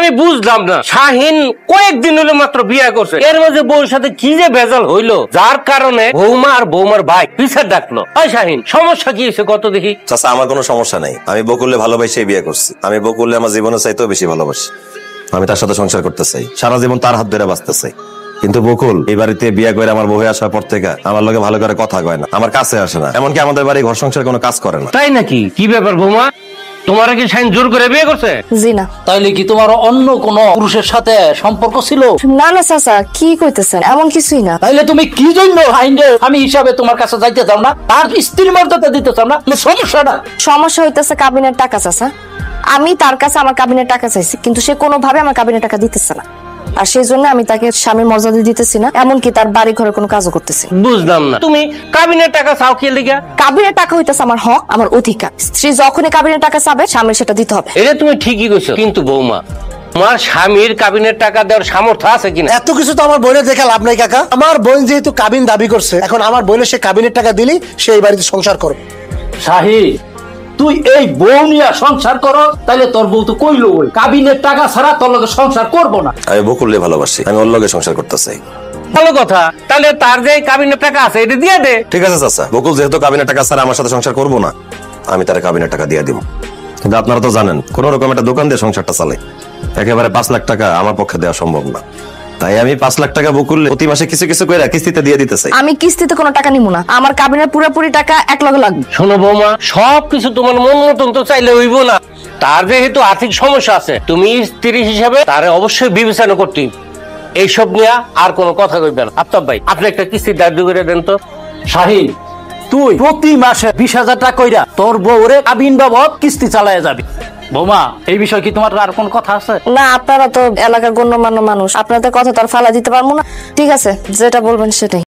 আমি বুঝলাম না, শাহিন কয়েকদিন হলো মাত্র বিয়ে করছে, এর মধ্যে বউর সাথে কি যে ভেজাল হইলো যার কারণে বৌমা আর বৌমার ভাই পিছার ডাকলো। ওই শাহিন, সমস্যা কি হয়েছে কত দেখি? চাচা, আমার কোনো সমস্যা নাই। আমি বকুলকে ভালোবাসে বিয়ে করছি। আমি বকুলকে আমার জীবনের চাইতেও বেশি ভালোবাসি। আমি তার সাথে সংসার করতে চাই, সারা জীবন তার হাত ধরে বাঁচতে চাই। কিন্তু বকুল এই বাড়িতে বিয়ে করে আমার বউ আসার পর থেকে আমার লগে ভালো করে কথা কয় না, আমার কাছে আসে না, এমনকি আমাদের বাড়ি ঘর সংসার কোনো কাজ করে না। তাই নাকি? কি ব্যাপার বৌমা, তোমার কি শাহিন জোর করে বিয়ে করছে? জি না। তাইলে কি তোমার অন্য কোন পুরুষের সাথে সম্পর্ক ছিল? না না চাচা, কি কইতেছেন? এমন কিছুই না। তাইলে তুমি কি জন্য আইনের স্বামী হিসাবে তোমার কাছে যাইতে চাও না, তার স্ত্রীর মর্যাদা দিতে চাও না? সমস্যাটা সমস্যা হইতেছে কাবিনের টাকা চাচা। আমি তার কাছে আমার কাবিনের টাকা চাইছি, কিন্তু সে কোনোভাবে আমার কাবিনের টাকা দিতেছে না, আর সেই জন্য আমি তাকে স্বামীর মর্যাদা দিতেছি না, এমনকি তার বাড়ি ঘরে কোনো কাজও করতেছি। বুঝলাম না, তুমি কাবিনের টাকা চাও কি লিগা? কাবিনের টাকা হইতেছে আমার হক, আমার অধিকার। স্ত্রী যখনই কাবিনের টাকা চাবে স্বামীর সেটা দিতে হবে। এটা তুমি ঠিকই কইছো, কিন্তু বৌমা, তোমার স্বামীর কাবিনের টাকা দেওয়ার সামর্থ্য আছে কিনা? এত কিছু তো আমার বোনের দেখে লাভ নাই কাকা। আমার বোন যেহেতু কাবিন দাবি করছে, এখন আমার বোনের সে কাবিনের টাকা দিলেই সে এই বাড়িতে সংসার করবে। শাহি, তুই এই বউ নিয়ে সংসার করো, তাইলে তোর বউ তো কইলো ওই কাবিনের টাকা ছাড়া তোর লগে সংসার করবো না। আমি বকুলকে ভালোবাসি, আমি ওর লগে সংসার করতে চাই। ভালো কথা, তাহলে তার যে কাবিনের টাকা আছে এটা দিয়ে দে। ঠিক আছে চাচা, বকুল যেহেতু কাবিনের টাকা ছাড়া আমার সাথে সংসার করবো না, আমি তার কাবিনের টাকা দিয়ে দিব। কিন্তু আপনারা তো জানেন, কোন রকম একটা দোকান দিয়ে সংসারটা চালাই, একেবারে 5 লাখ টাকা আমার পক্ষে দেওয়া সম্ভব না। তাই আমি 5 লাখ টাকা বকুল প্রতি মাসে কিছু কিছু করে কিস্তিতে দিয়ে দিতে চাই। আমি কিস্তিতে কোনো টাকা নিব না, আমার কাবিনের পুরোপুরি টাকা এক লগে লাগবে। শোনো বৌমা, সবকিছু তোমার মন মতন তো চাইলে হইব না। তার যেহেতু আর্থিক সমস্যা আছে, তুমি স্ত্রী হিসাবে তারে অবশ্যই বিবেচনা করতে। এইসব নিয়ে আর কোনো কথা কইবেন। আফতাব ভাই, আপনি একটা কিস্তির দাবি করে দেন তো। শাহিন, তুই প্রতি মাসে 20,000 টাকা কইরা তোর বউরে কাবিন বাবদ কিস্তি চালায় যাবি। বৌমা, এই বিষয় কি তোমার আর কোন কথা আছে? না, আপনারা তো এলাকার গণ্যমান্য মানুষ, আপনাদের কথা তো আর ফালা দিতে পারবো না। ঠিক আছে, যেটা বলবেন সেটাই।